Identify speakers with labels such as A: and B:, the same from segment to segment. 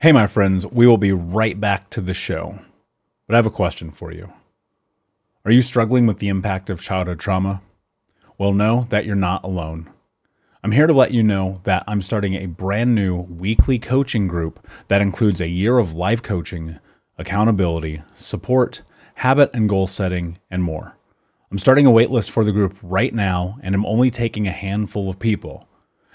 A: Hey, my friends, we will be right back to the show. But I have a question for you. Are you struggling with the impact of childhood trauma? Well, know that you're not alone. I'm here to let you know that I'm starting a brand new weekly coaching group that includes a year of live coaching, accountability, support, habit and goal setting, and more. I'm starting a waitlist for the group right now, and I'm only taking a handful of people.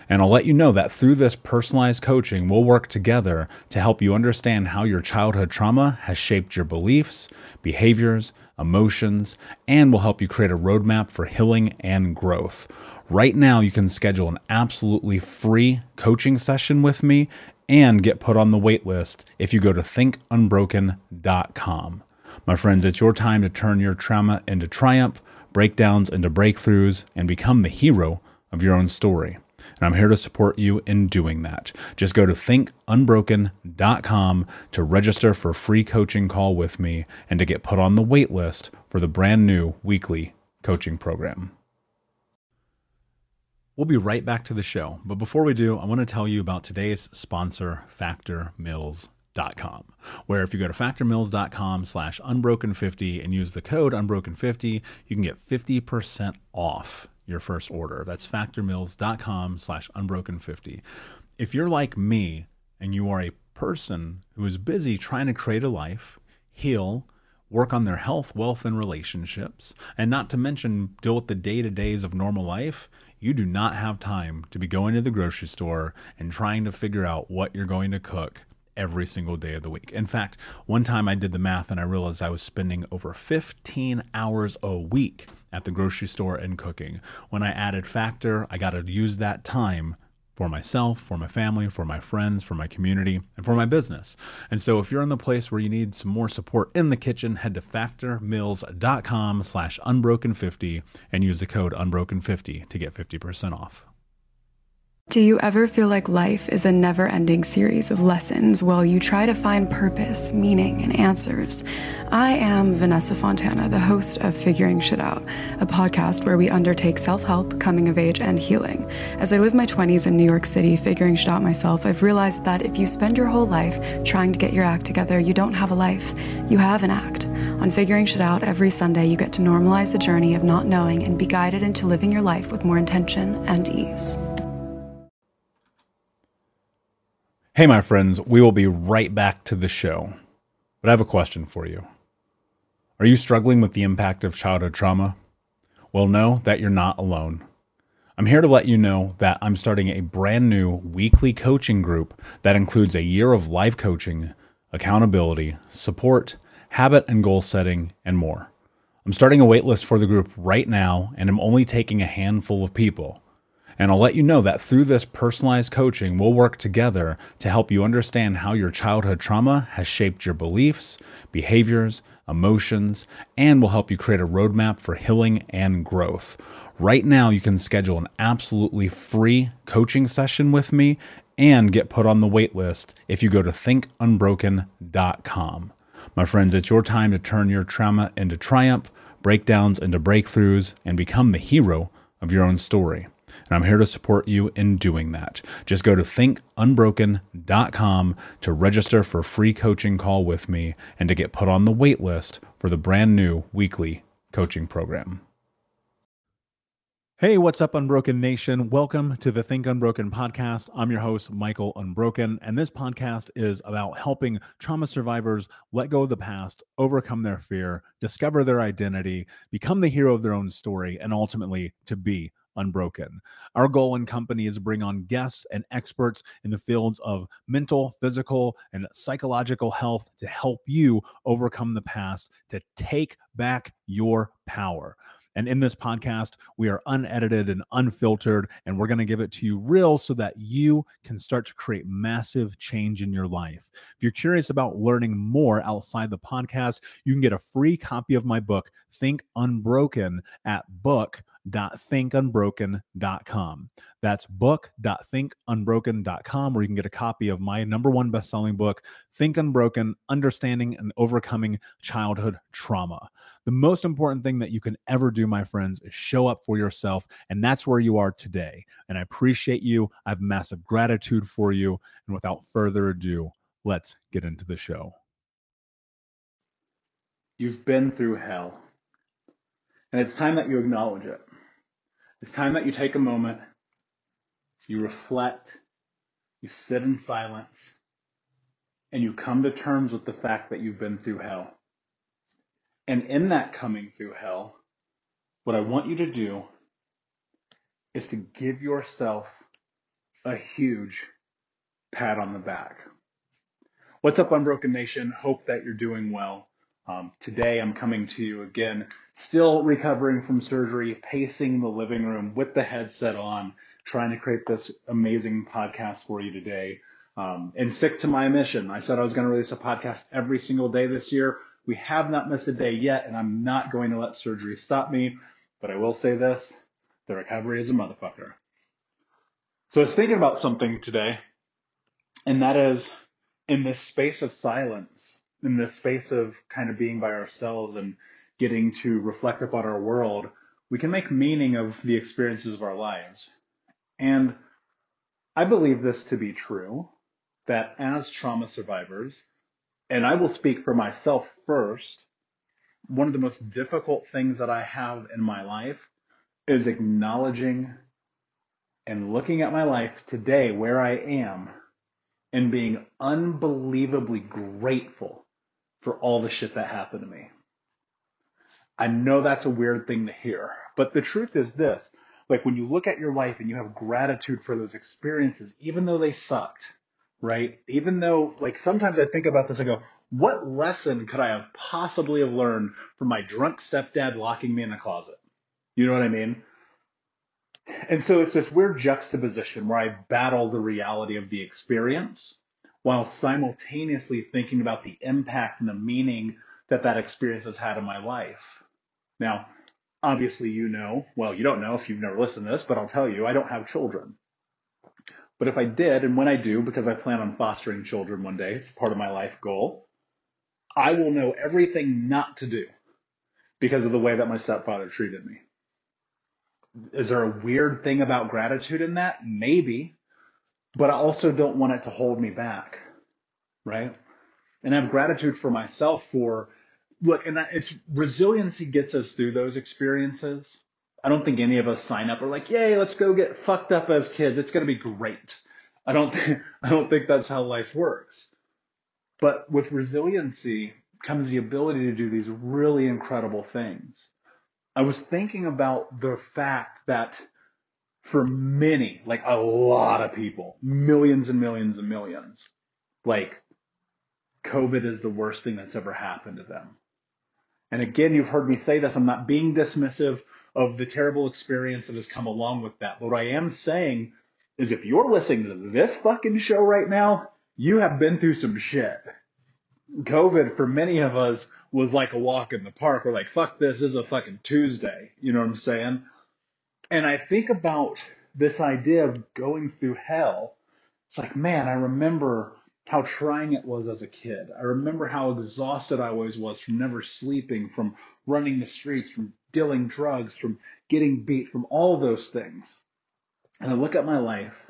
A: And I'll let you know that through this personalized coaching, we'll work together to help you understand how your childhood trauma has shaped your beliefs, behaviors, emotions, and will help you create a roadmap for healing and growth. Right now, you can schedule an absolutely free coaching session with me and get put on the wait list if you go to thinkunbroken.com. My friends, it's your time to turn your trauma into triumph, breakdowns into breakthroughs, and become the hero of your own story. And I'm here to support you in doing that. Just go to thinkunbroken.com to register for a free coaching call with me and to get put on the wait list for the brand new weekly coaching program. We'll be right back to the show. But before we do, I want to tell you about today's sponsor, factormeals.com, where if you go to factormeals.com/unbroken50 and use the code unbroken50, you can get 50% off your first order. That's factormeals.com/unbroken50. If you're like me and you are a person who is busy trying to create a life, heal, work on their health, wealth, and relationships, and not to mention deal with the day-to-days of normal life, you do not have time to be going to the grocery store and trying to figure out what you're going to cook every single day of the week. In fact, one time I did the math and I realized I was spending over 15 hours a week at the grocery store and cooking. When I added Factor, I got to use that time for myself, for my family, for my friends, for my community, and for my business. And so if you're in the place where you need some more support in the kitchen, head to factormeals.com/unbroken50 and use the code unbroken50 to get 50% off.
B: Do you ever feel like life is a never-ending series of lessons while you try to find purpose, meaning, and answers? I am Vanessa Fontana, the host of Figuring Shit Out, a podcast where we undertake self-help, coming of age, and healing. As I live my 20s in New York City figuring shit out myself, I've realized that if you spend your whole life trying to get your act together, you don't have a life. You have an act. On Figuring Shit Out, every Sunday, you get to normalize the journey of not knowing and be guided into living your life with more intention and ease.
A: Hey, my friends, we will be right back to the show. But I have a question for you. Are you struggling with the impact of childhood trauma? Well, know that you're not alone. I'm here to let you know that I'm starting a brand new weekly coaching group that includes a year of live coaching, accountability, support, habit and goal setting, and more. I'm starting a waitlist for the group right now, and I'm only taking a handful of people. And I'll let you know that through this personalized coaching, we'll work together to help you understand how your childhood trauma has shaped your beliefs, behaviors, emotions, and will help you create a roadmap for healing and growth. Right now, you can schedule an absolutely free coaching session with me and get put on the wait list if you go to thinkunbroken.com. My friends, it's your time to turn your trauma into triumph, breakdowns into breakthroughs, and become the hero of your own story. And I'm here to support you in doing that. Just go to thinkunbroken.com to register for a free coaching call with me and to get put on the wait list for the brand new weekly coaching program. Hey, what's up, Unbroken Nation? Welcome to the Think Unbroken podcast. I'm your host, Michael Unbroken, and this podcast is about helping trauma survivors let go of the past, overcome their fear, discover their identity, become the hero of their own story, and ultimately to be unbroken. Our goal in company is to bring on guests and experts in the fields of mental, physical, and psychological health to help you overcome the past, to take back your power. And in this podcast, we are unedited and unfiltered, and we're going to give it to you real so that you can start to create massive change in your life. If you're curious about learning more outside the podcast, you can get a free copy of my book, Think Unbroken, at book.thinkunbroken.com. That's book.thinkunbroken.com, where you can get a copy of my #1 best-selling book, Think Unbroken: Understanding and Overcoming Childhood Trauma. The most important thing that you can ever do, my friends, is show up for yourself, and that's where you are today. And I appreciate you. I have massive gratitude for you. And without further ado, Let's get into the show.
C: You've been through hell, and it's time that you acknowledge it. It's time that you take a moment, you reflect, you sit in silence, and you come to terms with the fact that you've been through hell. And in that coming through hell, what I want you to do is to give yourself a huge pat on the back. What's up, Unbroken Nation? Hope that you're doing well. Today I'm coming to you again, still recovering from surgery, pacing the living room with the headset on, trying to create this amazing podcast for you today. And stick to my mission. I said I was going to release a podcast every single day this year. We have not missed a day yet, and I'm not going to let surgery stop me. But I will say this, the recovery is a motherfucker. So I was thinking about something today, and that is in this space of silence, in this space of kind of being by ourselves and getting to reflect upon our world, we can make meaning of the experiences of our lives. And I believe this to be true, that as trauma survivors, and I will speak for myself first, one of the most difficult things that I have in my life is acknowledging and looking at my life today where I am and being unbelievably grateful for all the shit that happened to me. I know that's a weird thing to hear, but the truth is this, like when you look at your life and you have gratitude for those experiences, even though they sucked, right? Even though, like, sometimes I think about this, I go, what lesson could I have possibly have learned from my drunk stepdad locking me in a closet? You know what I mean? And so it's this weird juxtaposition where I battle the reality of the experience while simultaneously thinking about the impact and the meaning that that experience has had in my life. Now, obviously, you know, well, you don't know if you've never listened to this, but I'll tell you, I don't have children. But if I did, and when I do, because I plan on fostering children one day, it's part of my life goal, I will know everything not to do because of the way that my stepfather treated me. Is there a weird thing about gratitude in that? Maybe. But I also don't want it to hold me back, right? And I have gratitude for myself for, look, and it's resiliency gets us through those experiences. I don't think any of us sign up or like, yay, let's go get fucked up as kids. It's going to be great. I don't think that's how life works. But with resiliency comes the ability to do these really incredible things. I was thinking about the fact that for many, like a lot of people, millions and millions and millions, like COVID is the worst thing that's ever happened to them. And again, you've heard me say this. I'm not being dismissive of the terrible experience that has come along with that. But what I am saying is if you're listening to this fucking show right now, you have been through some shit. COVID, for many of us, was like a walk in the park. We're like, fuck this is a fucking Tuesday. You know what I'm saying? And I think about this idea of going through hell. It's like, man, I remember how trying it was as a kid. I remember how exhausted I always was from never sleeping, from running the streets, from dealing drugs, from getting beat, from all those things. And I look at my life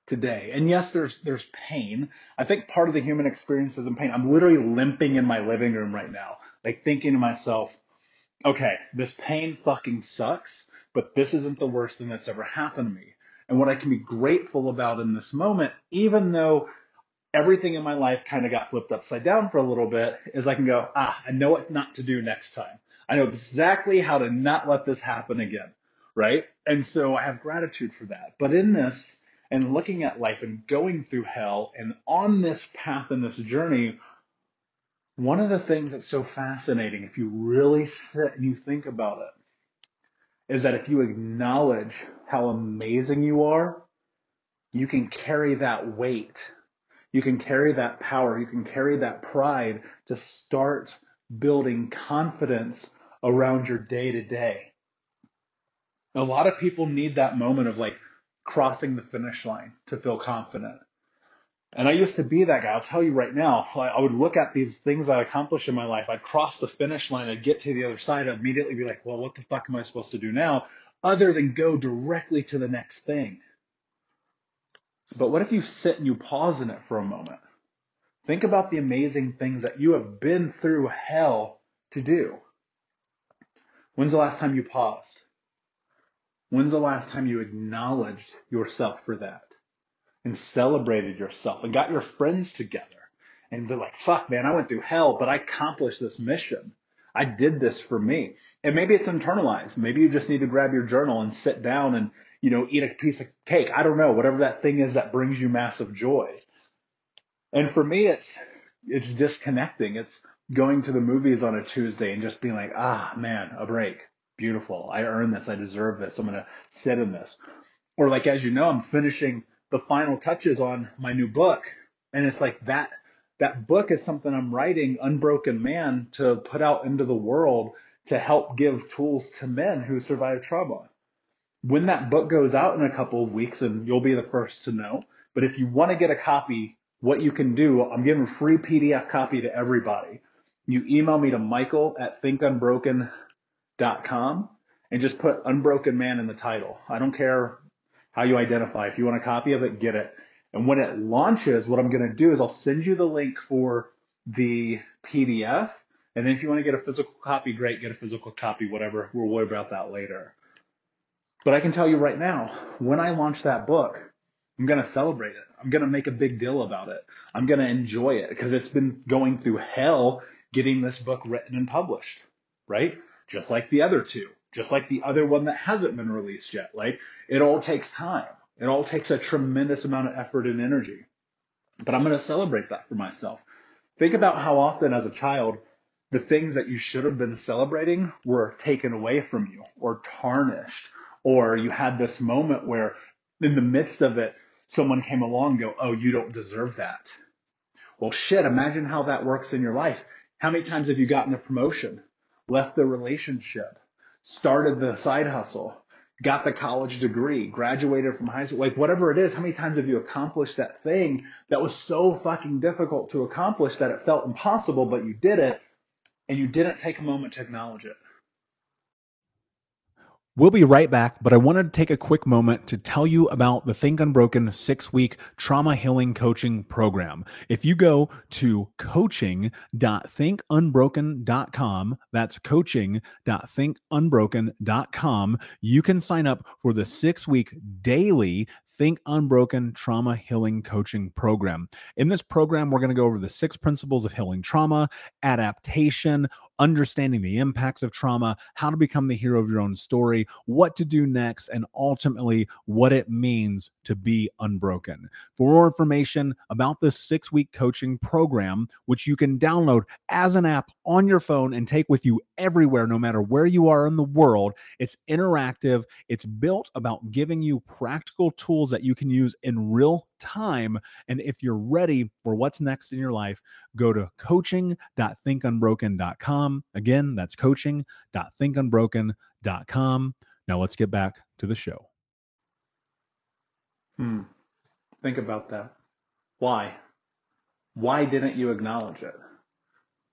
C: today, and yes, there's pain. I think part of the human experience is in pain. I'm literally limping in my living room right now, like thinking to myself, okay, this pain fucking sucks, but this isn't the worst thing that's ever happened to me. And what I can be grateful about in this moment, even though everything in my life kind of got flipped upside down for a little bit, is I can go, I know what not to do next time. I know exactly how to not let this happen again, right? And so I have gratitude for that. But in this, and looking at life and going through hell and on this path and this journey, one of the things that's so fascinating, if you really sit and you think about it, is that if you acknowledge how amazing you are, you can carry that weight. You can carry that power. You can carry that pride to start building confidence around your day to day. A lot of people need that moment of like crossing the finish line to feel confident. And I used to be that guy. I'll tell you right now, I would look at these things I accomplished in my life. I'd cross the finish line. I'd get to the other side. I'd immediately be like, well, what the fuck am I supposed to do now other than go directly to the next thing? But what if you sit and you pause in it for a moment? Think about the amazing things that you have been through hell to do. When's the last time you paused? When's the last time you acknowledged yourself for that and celebrated yourself and got your friends together and be like, fuck, man, I went through hell, but I accomplished this mission. I did this for me. And maybe it's internalized. Maybe you just need to grab your journal and sit down and, eat a piece of cake. I don't know, whatever that thing is that brings you massive joy. And for me, it's disconnecting. It's going to the movies on a Tuesday and just being like, man, a break. Beautiful. I earned this. I deserve this. I'm going to sit in this. Or like, as you know, I'm finishing the final touches on my new book. And it's like that book is something I'm writing, Unbroken Man, to put out into the world to help give tools to men who survive trauma. When that book goes out in a couple of weeks, and you'll be the first to know, but if you want to get a copy, what you can do, I'm giving a free PDF copy to everybody. You email me to michael@thinkunbroken.com and just put Unbroken Man in the title. I don't care how you identify. If you want a copy of it, get it. And when it launches, what I'm going to do is I'll send you the link for the PDF. And then if you want to get a physical copy, great, get a physical copy, whatever. We'll worry about that later. But I can tell you right now, when I launch that book, I'm going to celebrate it. I'm going to make a big deal about it. I'm going to enjoy it because it's been going through hell getting this book written and published, right? Just like the other two, just like the other one that hasn't been released yet. Like, it all takes time. It all takes a tremendous amount of effort and energy. But I'm going to celebrate that for myself. Think about how often as a child, the things that you should have been celebrating were taken away from you or tarnished, or you had this moment where in the midst of it, someone came along and go, oh, you don't deserve that. Well, shit, imagine how that works in your life. How many times have you gotten a promotion, left the relationship, started the side hustle, got the college degree, graduated from high school, like whatever it is, how many times have you accomplished that thing that was so fucking difficult to accomplish that it felt impossible, but you did it and you didn't take a moment to acknowledge it?
A: We'll be right back, but I wanted to take a quick moment to tell you about the Think Unbroken 6-week trauma healing coaching program. If you go to coaching.thinkunbroken.com, that's coaching.thinkunbroken.com, you can sign up for the 6-week daily Think Unbroken Trauma Healing Coaching Program. In this program, we're going to go over the 6 principles of healing trauma, adaptation, understanding the impacts of trauma, how to become the hero of your own story, what to do next, and ultimately what it means to be unbroken. For more information about this 6-week coaching program, which you can download as an app on your phone and take with you everywhere, no matter where you are in the world, it's interactive. It's built about giving you practical tools that you can use in real time. And if you're ready for what's next in your life, go to coaching.thinkunbroken.com. Again, that's coaching.thinkunbroken.com. Now let's get back to the show.
C: Think about that. Why? Why didn't you acknowledge it?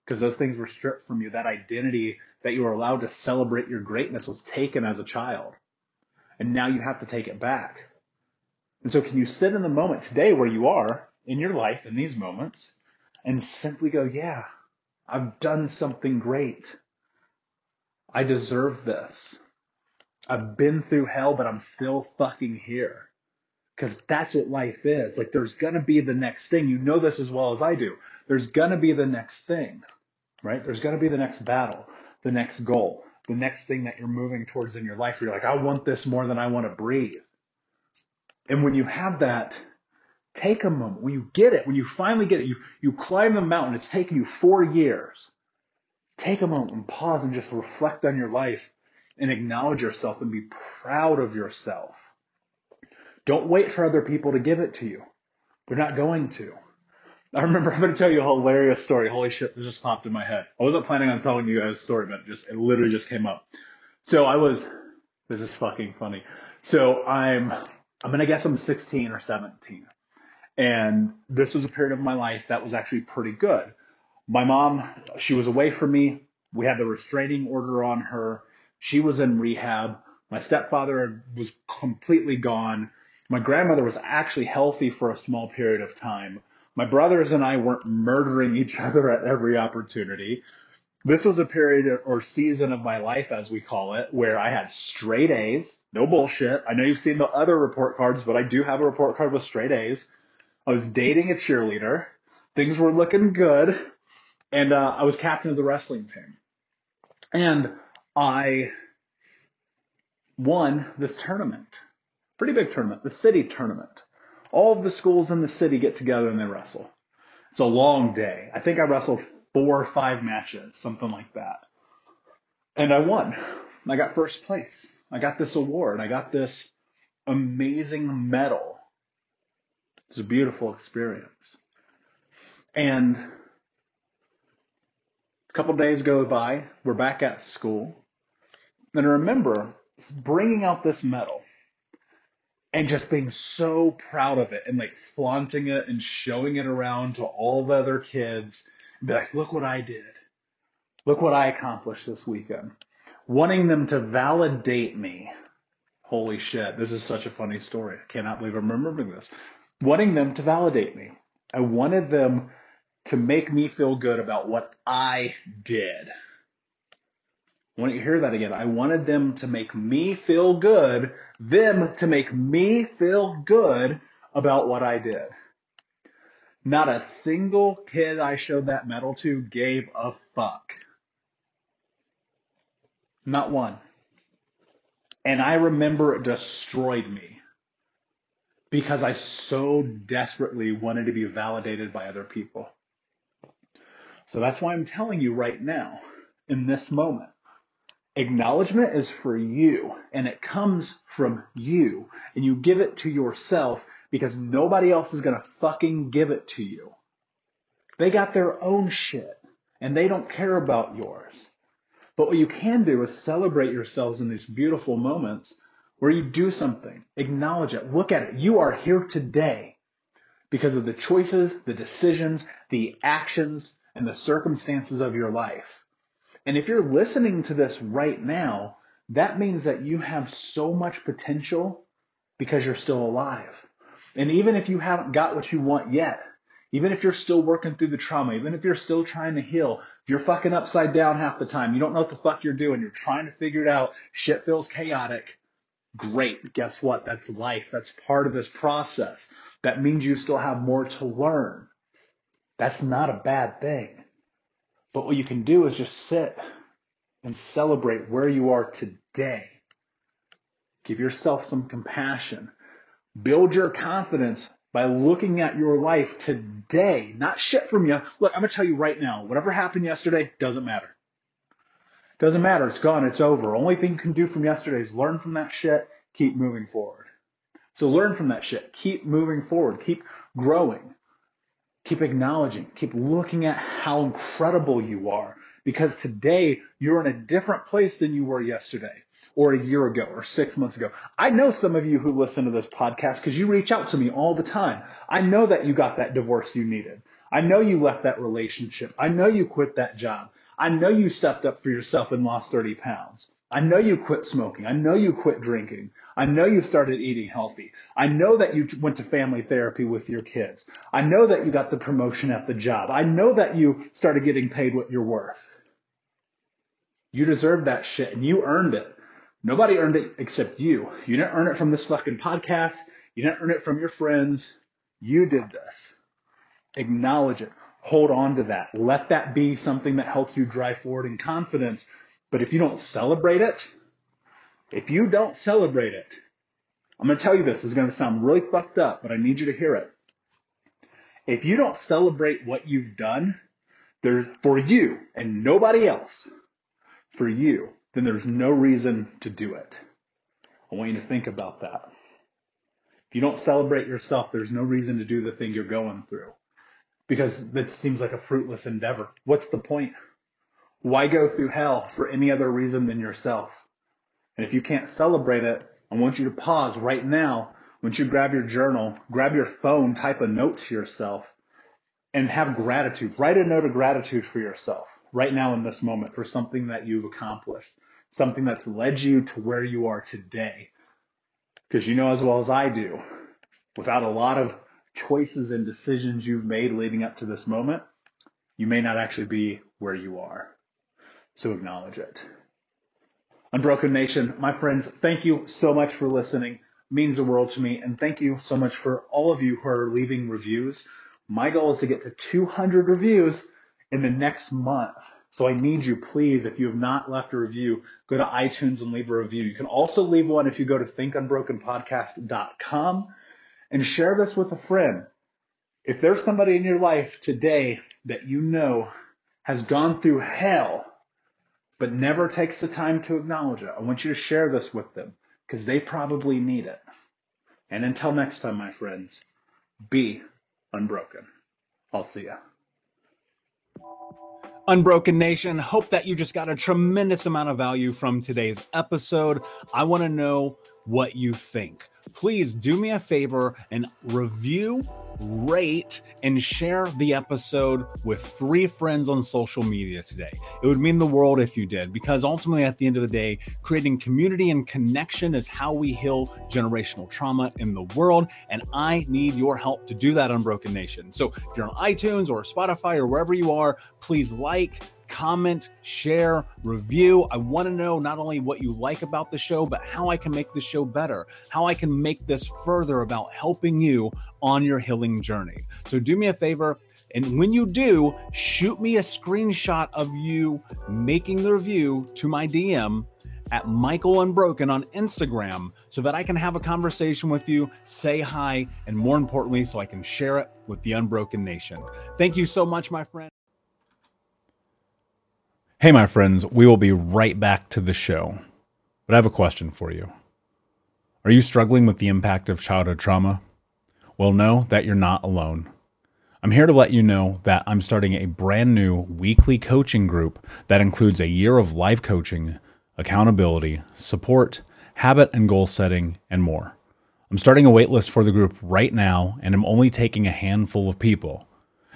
C: Because those things were stripped from you. That identity that you were allowed to celebrate your greatness was taken as a child. And now you have to take it back. And so can you sit in the moment today where you are in your life in these moments and simply go, yeah, I've done something great. I deserve this. I've been through hell, but I'm still fucking here. Because that's what life is. Like, there's going to be the next thing. You know this as well as I do. There's going to be the next thing, right? There's going to be the next battle, the next goal, the next thing that you're moving towards in your life. You're like, I want this more than I want to breathe. And when you have that, take a moment. When you get it, when you finally get it, you climb the mountain. It's taken you 4 years. Take a moment and pause and just reflect on your life and acknowledge yourself and be proud of yourself. Don't wait for other people to give it to you. They're not going to. I remember, I'm going to tell you a hilarious story. Holy shit, this just popped in my head. I wasn't planning on telling you guys a story, but it literally just came up. So this is fucking funny. So I'm going to guess I'm 16 or 17. And this was a period of my life that was actually pretty good. My mom, she was away from me. We had the restraining order on her. She was in rehab. My stepfather was completely gone. My grandmother was actually healthy for a small period of time. My brothers and I weren't murdering each other at every opportunity. This was a period or season of my life, as we call it, where I had straight A's, no bullshit. I know you've seen the other report cards, but I do have a report card with straight A's. I was dating a cheerleader. Things were looking good. And I was captain of the wrestling team. And I won this tournament. Pretty big tournament, the city tournament. All of the schools in the city get together and they wrestle. It's a long day. I think I wrestled 4 or 5 matches, something like that. And I won. I got first place. I got this award. I got this amazing medal. It's a beautiful experience. And a couple days go by. We're back at school. And I remember bringing out this medal and just being so proud of it and like flaunting it and showing it around to all the other kids. And be like, look what I did. Look what I accomplished this weekend. Wanting them to validate me. Holy shit, this is such a funny story. I cannot believe I'm remembering this. Wanting them to validate me. I wanted them to make me feel good about what I did. I want you to hear that again. I wanted them to make me feel good, them to make me feel good about what I did. Not a single kid I showed that medal to gave a fuck. Not one. And I remember it destroyed me because I so desperately wanted to be validated by other people. So that's why I'm telling you right now, in this moment, acknowledgement is for you, and it comes from you, and you give it to yourself because nobody else is going to fucking give it to you. They got their own shit, and they don't care about yours. But what you can do is celebrate yourselves in these beautiful moments where you do something, acknowledge it, look at it. You are here today because of the choices, the decisions, the actions, and the circumstances of your life. And if you're listening to this right now, that means that you have so much potential because you're still alive. And even if you haven't got what you want yet, even if you're still working through the trauma, even if you're still trying to heal, if you're fucking upside down half the time, you don't know what the fuck you're doing, you're trying to figure it out, shit feels chaotic, great. Guess what? That's life. That's part of this process. That means you still have more to learn. That's not a bad thing. But what you can do is just sit and celebrate where you are today. Give yourself some compassion. Build your confidence by looking at your life today, not shit from you. Look, I'm going to tell you right now, whatever happened yesterday doesn't matter. Doesn't matter. It's gone. It's over. Only thing you can do from yesterday is learn from that shit, keep moving forward. So learn from that shit. Keep moving forward. Keep growing. Keep acknowledging. Keep looking at how incredible you are. Because today you're in a different place than you were yesterday or a year ago or 6 months ago. I know some of you who listen to this podcast because you reach out to me all the time. I know that you got that divorce you needed. I know you left that relationship. I know you quit that job. I know you stepped up for yourself and lost 30 pounds. I know you quit smoking. I know you quit drinking. I know you started eating healthy. I know that you went to family therapy with your kids. I know that you got the promotion at the job. I know that you started getting paid what you're worth. You deserve that shit and you earned it. Nobody earned it except you. You didn't earn it from this fucking podcast. You didn't earn it from your friends. You did this. Acknowledge it. Hold on to that. Let that be something that helps you drive forward in confidence. But if you don't celebrate it, I'm going to tell you this is going to sound really fucked up, but I need you to hear it. If you don't celebrate what you've done for you and nobody else, for you, then there's no reason to do it. I want you to think about that. If you don't celebrate yourself, there's no reason to do the thing you're going through. Because that seems like a fruitless endeavor. What's the point? Why go through hell for any other reason than yourself? And if you can't celebrate it, I want you to pause right now. I want you to grab your journal, grab your phone, type a note to yourself, and have gratitude. Write a note of gratitude for yourself right now in this moment for something that you've accomplished, something that's led you to where you are today. Because you know as well as I do, without a lot of choices and decisions you've made leading up to this moment, you may not actually be where you are. So acknowledge it. Unbroken Nation, my friends, thank you so much for listening. It means the world to me. And thank you so much for all of you who are leaving reviews. My goal is to get to 200 reviews in the next month. So I need you, please, if you have not left a review, go to iTunes and leave a review. You can also leave one if you go to thinkunbrokenpodcast.com and share this with a friend. If there's somebody in your life today that you know has gone through hell but never takes the time to acknowledge it, I want you to share this with them because they probably need it. And until next time, my friends, be unbroken. I'll see ya.
A: Unbroken Nation, hope that you just got a tremendous amount of value from today's episode. I want to know what you think. Please do me a favor and review, rate, and share the episode with 3 friends on social media today. It would mean the world if you did, because ultimately at the end of the day, creating community and connection is how we heal generational trauma in the world. And I need your help to do that, Unbroken Nation. So if you're on iTunes or Spotify or wherever you are, please like, comment, share, review. I want to know not only what you like about the show, but how I can make the show better, how I can make this further about helping you on your healing journey. So do me a favor, and when you do, shoot me a screenshot of you making the review to my DM at Michael Unbroken on Instagram so that I can have a conversation with you, say hi, and more importantly, so I can share it with the Unbroken Nation. Thank you so much, my friend. Hey, my friends, we will be right back to the show, but I have a question for you. Are you struggling with the impact of childhood trauma? Well, know that you're not alone. I'm here to let you know that I'm starting a brand new weekly coaching group that includes a year of live coaching, accountability, support, habit and goal setting, and more. I'm starting a waitlist for the group right now, and I'm only taking a handful of people.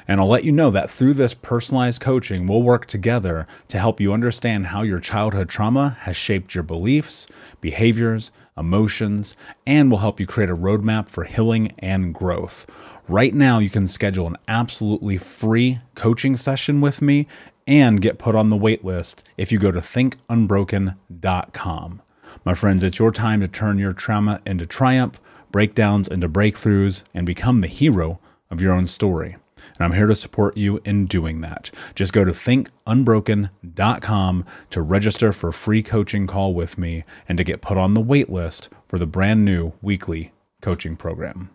A: And I'll let you know that through this personalized coaching, we'll work together to help you understand how your childhood trauma has shaped your beliefs, behaviors, emotions, and will help you create a roadmap for healing and growth. Right now, you can schedule an absolutely free coaching session with me and get put on the wait list if you go to thinkunbroken.com. My friends, it's your time to turn your trauma into triumph, breakdowns into breakthroughs, and become the hero of your own story. And I'm here to support you in doing that. Just go to thinkunbroken.com to register for a free coaching call with me and to get put on the wait list for the brand new weekly coaching program.